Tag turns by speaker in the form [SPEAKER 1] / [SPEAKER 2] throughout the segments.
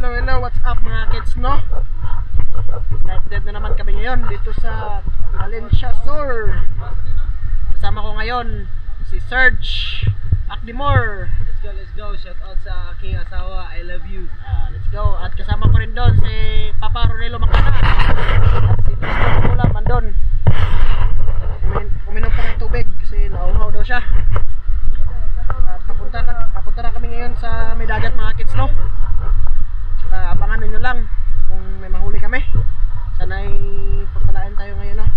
[SPEAKER 1] hello, what's up mga kids, no? Night dive na naman kami ngayon dito sa Valencia Sur. Kasama ko ngayon si Serge Akdimor.
[SPEAKER 2] Let's go, shout out sa aking asawa, I love you.
[SPEAKER 1] Let's go, at kasama ko rin doon si Papa Ronelo Macana at si Pastor Mula Mandon. Uminom pa ng tubig kasi nauhaw daw siya. At papunta na kami ngayon sa may dagat mga kids, no? Abangan ninyo lang kung may mahuli kami. Sana'y pagpalaan tayo ngayon, no?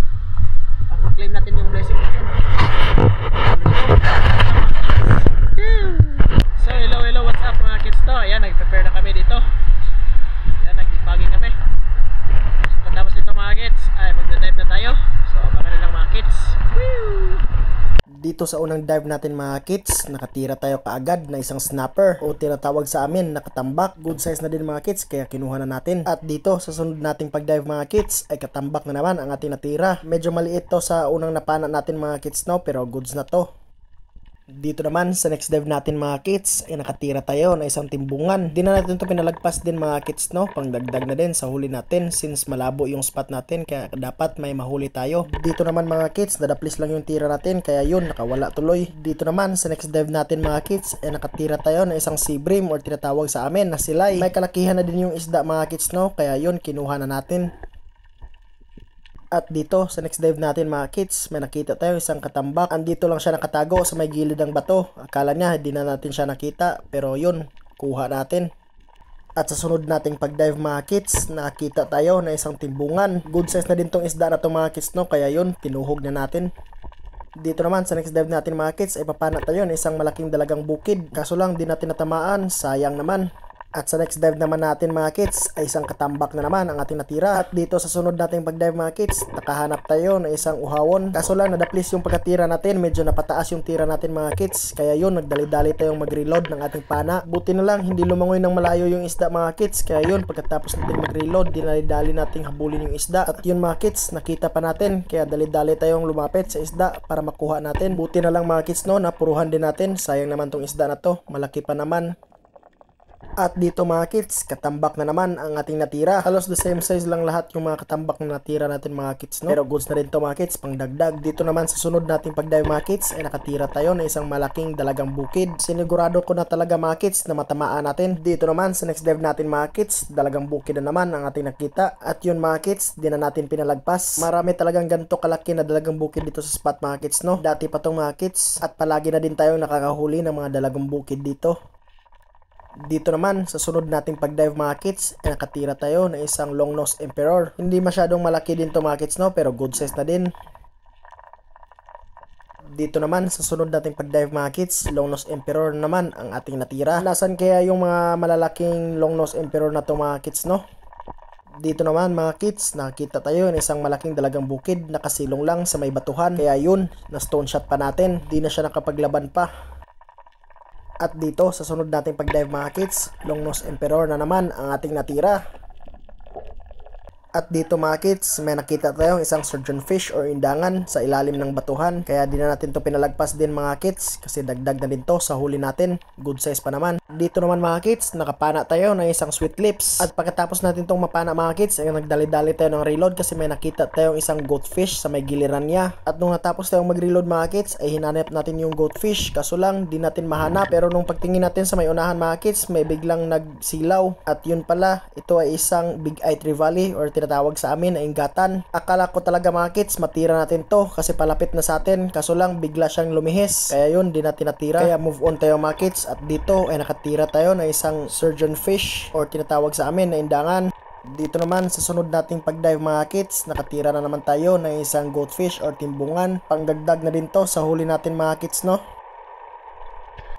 [SPEAKER 1] At mag-claim natin yung blessing natin. So hello, what's up mga kids to? Ayan, nag-prepare na kami dito. Ayan, nag-defogging kami. So pagkatapos dito mga kids ay mag-dive na tayo. So abangan na lang mga kids. Woo! Dito sa unang dive natin mga kids, nakatira tayo kaagad na isang snapper o tinatawag sa amin nakatambak. Good size na din mga kids kaya kinuha na natin. At dito sa sunod nating pag-dive mga kids ay katambak na naman ang ating natira. Medyo maliit to sa unang napana natin mga kids, no, pero goods na to. Dito naman sa next dive natin mga kids ay nakatira tayo na isang timbungan. Di na natin to pinalagpas din mga kids, no, pangdagdag na din sa huli natin since malabo yung spot natin kaya dapat may mahuli tayo. Dito naman mga kids nadaplis lang yung tira natin kaya yun nakawala tuloy. Dito naman sa next dive natin mga kids ay nakatira tayo na isang sea bream or tinatawag sa amin na silay. May kalakihan na din yung isda mga kids, no, kaya yun kinuha na natin. At dito sa next dive natin mga kids may nakita tayo isang katambak. Andito lang siya nakatago sa may gilid ng bato. Akala niya hindi na natin siya nakita pero yun, kuha natin. At sa sunod nating pag-dive mga kids nakita tayo na isang timbungan. Good size na din tong isda na to mga kids, no, kaya yun tinuhog na natin. Dito naman sa next dive natin mga kids ay papana tayo na isang malaking dalagang bukid. Kaso lang di natin natamaan, sayang naman. At sa next dive naman natin mga kids ay isang katambak na naman ang ating natira. At dito sa sunod nating pag-dive mga kids nakahanap tayo na isang uhawon. Kaso lang nadaplis yung pagkatira natin, medyo napataas yung tira natin mga kids. Kaya yun nagdali-dali tayong mag-reload ng ating pana. Buti na lang hindi lumangoy ng malayo yung isda mga kids. Kaya yun pagkatapos natin mag-reload dinali-dali nating habulin yung isda. At yun mga kids nakita pa natin kaya dali-dali tayong lumapit sa isda para makuha natin. Buti na lang mga kids, no, napuruhan din natin. Sayang naman tong isda na to, malaki pa naman. At dito mga kids, katambak na naman ang ating natira. Halos the same size lang lahat yung mga katambak na natira natin mga kids, no? Pero goods na rin to mga kids, pang dagdag. Dito naman sa sunod nating pag-dive mga kids ay nakatira tayo na isang malaking dalagang bukid. Sinigurado ko na talaga mga kids na matamaan natin. Dito naman sa next dive natin mga kids, dalagang bukid na naman ang ating nakita. At yun mga kids, di na natin pinalagpas. Marami talagang ganito kalaki na dalagang bukid dito sa spot mga kids, no? Dati pa tong mga kids at palagi na din tayong nakakahuli ng mga dalagang bukid dito. Dito naman sa sunod nating pag-dive mga kids ay nakatira tayo na isang long nose emperor. Hindi masyadong malaki din to mga kids, no, pero good size na din. Dito naman sa sunod nating pag-dive mga kids, long nose emperor naman ang ating natira. Nasaan kaya yung mga malalaking long nose emperor na to mga kids, no? Dito naman mga kids nakita tayo na isang malaking dalagang bukid nakasilong lang sa may batuhan. Kaya yun, na stone shot pa natin, di na siya nakapaglaban pa. At dito sa sunod nating pag-dive mga kids, long nose emperor na naman ang ating natira. At dito mga kids, may nakita tayong isang surgeonfish or indangan sa ilalim ng batuhan. Kaya di na natin to pinalagpas din mga kids kasi dagdag na din to sa huli natin. Good size pa naman. Dito naman mga kids, nakapana tayo ng isang sweet lips. At pagkatapos natin tong mapana mga kids, ay nagdali-dali tayo ng reload kasi may nakita tayong isang goatfish sa may giliran niya. At nung natapos tayong mag-reload mga kids, ay hinanap natin yung goatfish. Kaso lang, di natin mahanap. Pero nung pagtingin natin sa may unahan mga kids, may biglang nagsilaw. At yun pala, ito ay isang big eye trevally or tinatawag sa amin na ingatan. Akala ko talaga mga kids matira natin to kasi palapit na sa atin, kaso lang bigla siyang lumihis kaya yun di natin natira. Kaya move on tayo mga kids at dito ay nakatira tayo na isang surgeonfish or tinatawag sa amin na indangan. Dito naman sa sunod nating pag-dive mga kids nakatira na naman tayo na isang goatfish or timbungan. Pangdagdag na din to sa huli natin mga kids, no?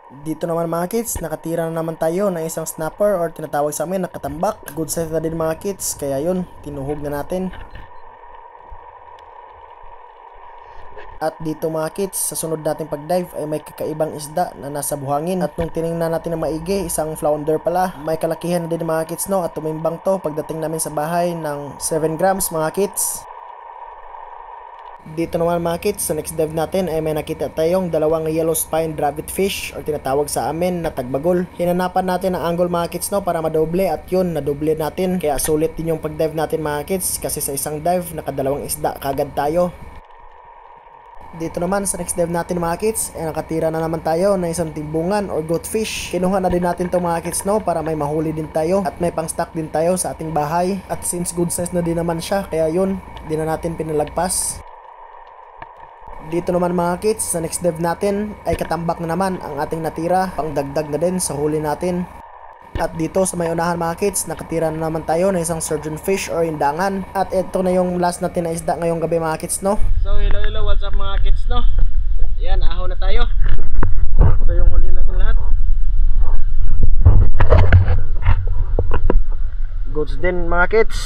[SPEAKER 1] Dito naman mga kids, nakatira na naman tayo na isang snapper or tinatawag sa amin na katambak. Good size na din mga kids, kaya yun, tinuhog na natin. At dito mga kids, sa sunod nating pag-dive ay may kakaibang isda na nasa buhangin. At nung tinignan natin na maigi, isang flounder pala. May kalakihan na din mga kids, no? At tumimbang to pagdating namin sa bahay ng 7 grams mga kids.
[SPEAKER 3] Dito naman mga kids, sa next dive natin ay may nakita tayong dalawang yellow spine dravet fish or tinatawag sa amin na tagbagol. Hinanapan natin ang angle mga kids no para madoble at yun, nadoble natin. Kaya sulit din yung pag-dive natin mga kids kasi sa isang dive, nakadalawang isda kagad tayo. Dito naman sa next dive natin mga kids, ay nakatira na naman tayo ng isang timbungan or goatfish. Kinuha na din natin to mga kids no para may mahuli din tayo at may pang stock din tayo sa ating bahay. At since good size na din naman siya, kaya yun, di na natin pinalagpas. Dito naman mga kids, sa next dive natin ay katambak na naman ang ating natira, pang dagdag na din sa huli natin. At dito sa may unahan mga kids, nakatira na naman tayo ng isang surgeon fish or indangan. At ito na yung last natin na isda ngayong gabi mga kids no.
[SPEAKER 1] So hello, what's up mga kids no? Ayan, ahon na tayo. Ito yung huli natin lahat. Goods din mga kids.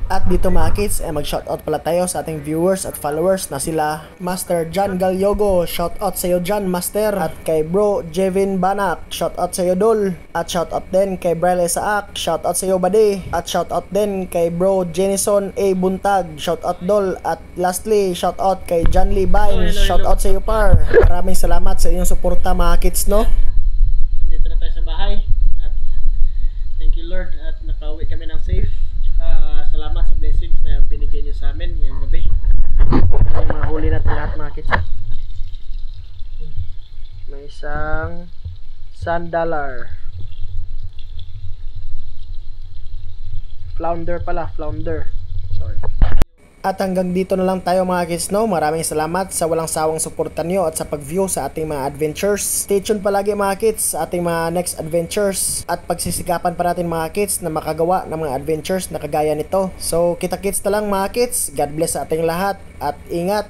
[SPEAKER 3] At dito mga kids, mag-shoutout pala tayo sa ating viewers at followers na sila Master John Galyogo, shoutout sa iyo John Master. At kay Bro Jevin Banak, shoutout sa iyo Dol. At shoutout din kay Brile Saak, shoutout sa iyo Bade. At shoutout din kay Bro Jenison A. Buntag, shoutout Dol. At lastly, shoutout kay John Lee Bain, shoutout sa iyo Par. Maraming salamat sa inyong suporta mga kids no.
[SPEAKER 1] Dito na tayo sa bahay. At thank you Lord at nakauwi kami ng safe. Salamat sa blessings na binigay niyo sa amin ngayong gabi. May mga huli natin lahat mga kids. May isang $100. Flounder pala, flounder. Sorry.
[SPEAKER 3] At hanggang dito na lang tayo mga kids no. Maraming salamat sa walang sawang suporta nyo at sa pag-view sa ating mga adventures. Stay tuned palagi mga kids sa ating mga next adventures. At pagsisikapan pa natin mga kids na makagawa ng mga adventures na kagaya nito. So kita kits na lang mga kids. God bless sa ating lahat at ingat.